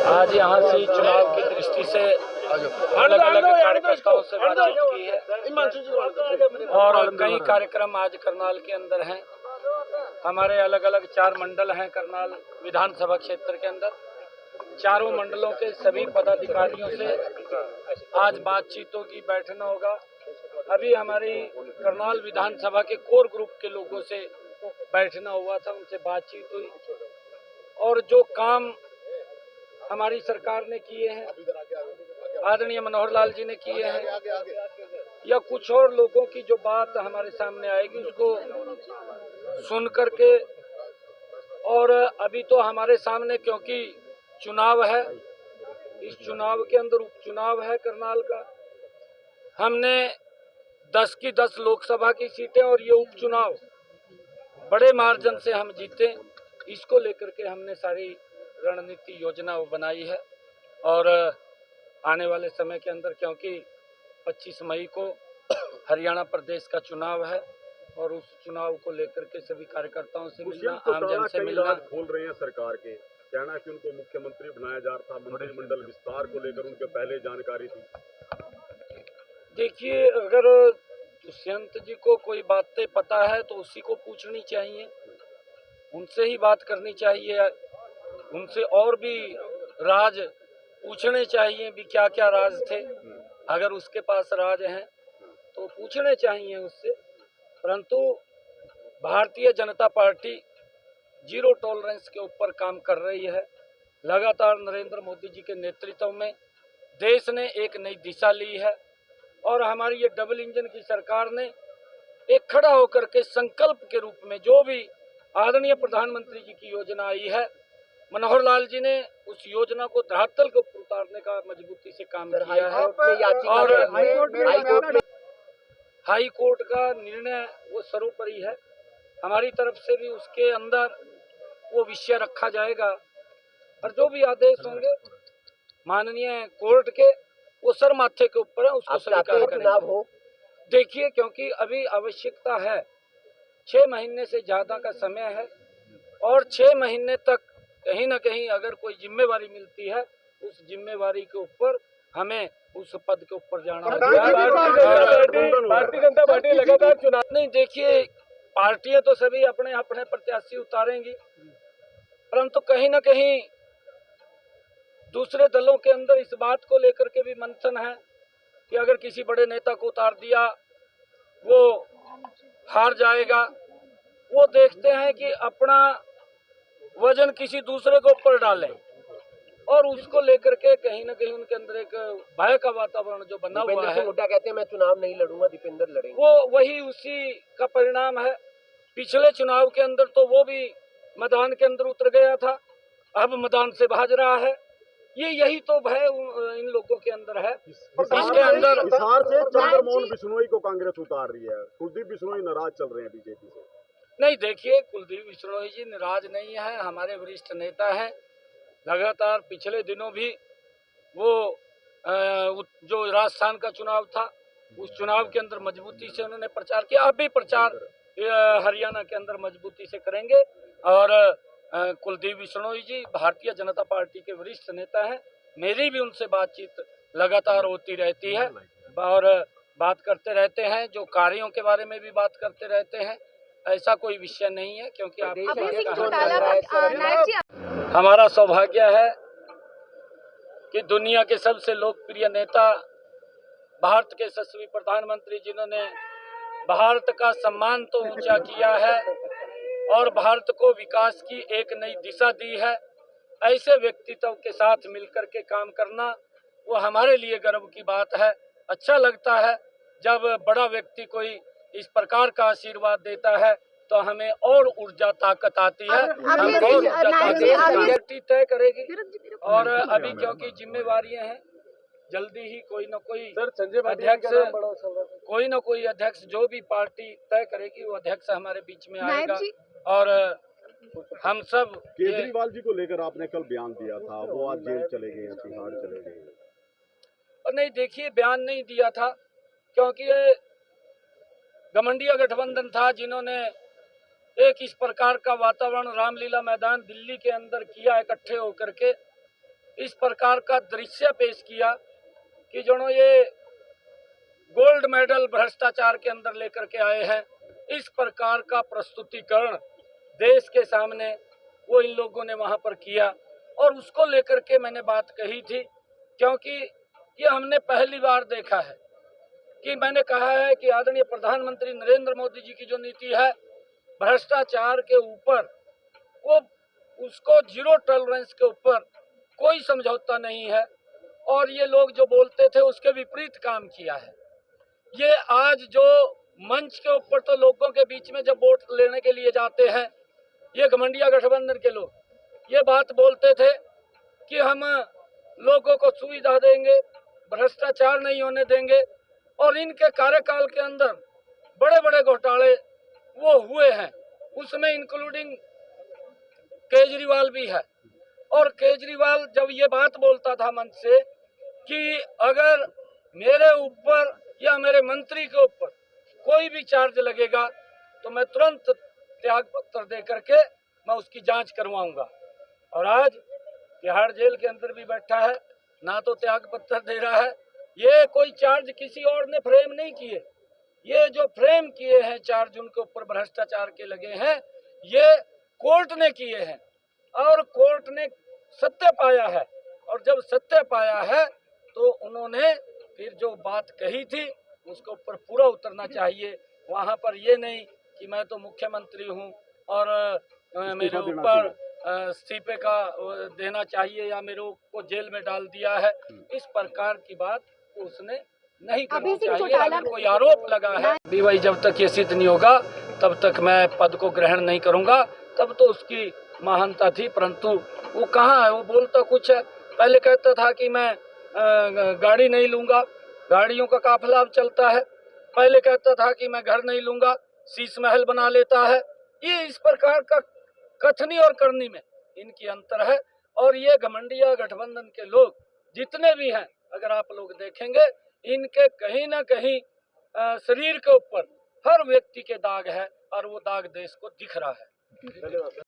आज यहाँ से चुनाव की दृष्टि से अलग अलग कार्यकर्ताओं से बातचीत की है और कई कार्यक्रम आज करनाल के अंदर हैं। हमारे अलग अलग 4 मंडल हैं करनाल विधानसभा क्षेत्र के अंदर। चारों मंडलों के सभी पदाधिकारियों से आज बातचीतों की बैठना होगा। अभी हमारी करनाल विधानसभा के कोर ग्रुप के लोगों से बैठना हुआ था, उनसे बातचीत हुई और जो काम हमारी सरकार ने किए हैं, आदरणीय मनोहर लाल जी ने किए हैं, या कुछ और लोगों की जो बात हमारे सामने आएगी उसको सुन करके, और अभी तो हमारे सामने क्योंकि चुनाव है, इस चुनाव के अंदर उपचुनाव है करनाल का। हमने 10 की 10 लोकसभा की सीटें और ये उपचुनाव बड़े मार्जिन से हम जीते, इसको लेकर के हमने सारी रणनीति योजना बनाई है। और आने वाले समय के अंदर क्योंकि 25 मई को हरियाणा प्रदेश का चुनाव है और उस चुनाव को लेकर के सभी कार्यकर्ताओं से मिलना, आमजन से मिलना। खोल रहे हैं सरकार के कहना कि उनको मुख्यमंत्री बनाया जा रहा था, मंत्रिमंडल विस्तार को लेकर उनके पहले जानकारी थी। देखिए, अगर दुष्यंत जी को कोई बातें पता है तो उसी को पूछनी चाहिए, उनसे ही बात करनी चाहिए, उनसे और भी राज पूछने चाहिए भी क्या क्या राज थे। अगर उसके पास राज हैं तो पूछने चाहिए उससे। परंतु Bharatiya Janata party zero tolerance के ऊपर काम कर रही है। लगातार नरेंद्र मोदी जी के नेतृत्व में देश ने एक नई दिशा ली है और हमारी ये डबल इंजन की सरकार ने एक खड़ा होकर के संकल्प के रूप में जो भी आदरणीय प्रधानमंत्री जी की योजना आई है, मनोहर लाल जी ने उस योजना को धरातल के ऊपर उतारने का मजबूती से काम किया है। और हाई कोर्ट का निर्णय वो सर्वोपरि है। हमारी तरफ से भी उसके अंदर वो विषय रखा जाएगा और जो भी आदेश होंगे माननीय कोर्ट के, वो सर माथे के ऊपर है, उसको स्वीकार करेंगे। देखिए, क्योंकि अभी आवश्यकता है, 6 महीने से ज्यादा का समय है और 6 महीने तक कहीं ना कहीं अगर कोई जिम्मेवारी मिलती है, उस जिम्मेवारी के ऊपर हमें उस पद के ऊपर जाना होगा। भारतीय जनता पार्टी लगातार चुनाव नहीं, देखिए पार्टियां तो सभी अपने अपने प्रत्याशी उतारेंगी, परंतु कहीं ना कहीं दूसरे दलों के अंदर इस बात को लेकर के भी मंथन है कि अगर किसी बड़े नेता को उतार दिया वो हार जाएगा। वो देखते हैं कि अपना वजन किसी दूसरे के ऊपर डालें और उसको लेकर के कहीं ना कहीं उनके अंदर एक भय का वातावरण जो बना हुआ है। हुड्डा कहते हैं मैं चुनाव नहीं लड़ूंगा, दीपेंद्र लड़ेंगे। वो वही उसी का परिणाम है। पिछले चुनाव के अंदर तो वो भी मैदान के अंदर उतर गया था, अब मैदान से भाग रहा है। यही तो भय इन लोगों के अंदर है। इसके अंदर हिसार से चंद्रमोहन बिश्नोई को कांग्रेस उतार रही है, कुलदीप बिश्नोई नाराज चल रहे हैं बीजेपी से। नहीं, देखिए कुलदीप बिश्नोई जी नाराज नहीं है, हमारे वरिष्ठ नेता हैं। लगातार पिछले दिनों भी वो जो राजस्थान का चुनाव था उस चुनाव के अंदर मजबूती से उन्होंने प्रचार किया। अब भी प्रचार हरियाणा के अंदर मजबूती से करेंगे। और कुलदीप बिश्नोई जी भारतीय जनता पार्टी के वरिष्ठ नेता हैं। मेरी भी उनसे बातचीत लगातार होती रहती है और बात करते रहते हैं, जो कार्यों के बारे में भी बात करते रहते हैं। ऐसा कोई विषय नहीं है, क्योंकि आप हमारा सौभाग्य है कि दुनिया के सबसे लोकप्रिय नेता, भारत के यशस्वी प्रधानमंत्री, जिन्होंने भारत का सम्मान तो ऊंचा किया है और भारत को विकास की एक नई दिशा दी है, ऐसे व्यक्तित्व के साथ मिलकर के काम करना वो हमारे लिए गर्व की बात है। अच्छा लगता है जब बड़ा व्यक्ति कोई इस प्रकार का आशीर्वाद देता है तो हमें और ऊर्जा ताकत आती है। हम और ऊर्जा तय करेगी और अभी क्योंकि जिम्मेवारियां हैं, जल्दी ही कोई न कोई अध्यक्ष जो भी पार्टी तय करेगी वो अध्यक्ष हमारे बीच में आएगा। और हम सब केजरीवाल जी को लेकर आपने कल बयान दिया था, वो आज जेल चले गए, तिहाड़ चले गए। और नहीं, देखिए बयान नहीं दिया था क्योंकि ये घमंडिया गठबंधन था, जिन्होंने एक इस प्रकार का वातावरण रामलीला मैदान दिल्ली के अंदर किया इकट्ठे होकर के। इस प्रकार का दृश्य पेश किया कि जो ये गोल्ड मेडल भ्रष्टाचार के अंदर लेकर के आए हैं, इस प्रकार का प्रस्तुतिकरण देश के सामने वो इन लोगों ने वहां पर किया। और उसको लेकर के मैंने बात कही थी, क्योंकि ये हमने पहली बार देखा है कि मैंने कहा है कि आदरणीय प्रधानमंत्री नरेंद्र मोदी जी की जो नीति है भ्रष्टाचार के ऊपर, वो उसको जीरो टॉलरेंस के ऊपर कोई समझौता नहीं है। और ये लोग जो बोलते थे उसके विपरीत काम किया है। ये आज जो मंच के ऊपर तो लोगों के बीच में जब वोट लेने के लिए जाते हैं, ये घमंडिया गठबंधन के लोग ये बात बोलते थे कि हम लोगों को सुविधा देंगे, भ्रष्टाचार नहीं होने देंगे, और इनके कार्यकाल के अंदर बड़े बड़े घोटाले वो हुए हैं, उसमें इंक्लूडिंग केजरीवाल भी है। और केजरीवाल जब ये बात बोलता था मंच से कि अगर मेरे ऊपर या मेरे मंत्री के ऊपर कोई भी चार्ज लगेगा तो मैं तुरंत त्याग पत्र दे करके मैं उसकी जांच करवाऊंगा। और आज तिहाड़ जेल के अंदर भी बैठा है, ना तो त्याग पत्र दे रहा है। ये कोई चार्ज किसी और ने फ्रेम नहीं किए, ये जो फ्रेम किए हैं चार्ज उनके ऊपर भ्रष्टाचार के लगे हैं, ये कोर्ट ने किए हैं। और कोर्ट ने सत्य पाया है, और जब सत्य पाया है तो उन्होंने फिर जो बात कही थी उसके ऊपर पूरा उतरना चाहिए। वहाँ पर ये नहीं कि मैं तो मुख्यमंत्री हूँ और मेरे ऊपर इस्तीफे का देना चाहिए या मेरे को जेल में डाल दिया है, इस प्रकार की बात उसने नहीं करनी चाहिए। अगर कोई आरोप लगा है भी भाई, जब तक ये सिद्ध नहीं होगा तब तक मैं पद को ग्रहण नहीं करूंगा। तब तो उसकी महानता थी, परंतु वो कहाँ है, वो बोलता कुछ है। पहले कहता था कि मैं गाड़ी नहीं लूंगा, गाड़ियों का काफिला अब चलता है। पहले कहता था कि मैं घर नहीं लूंगा, शीश महल बना लेता है। ये इस प्रकार का कथनी और करनी में इनकी अंतर है। और ये घमंडिया गठबंधन के लोग जितने भी हैं, अगर आप लोग देखेंगे, इनके कहीं ना कहीं शरीर के ऊपर हर व्यक्ति के दाग है, और वो दाग देश को दिख रहा है।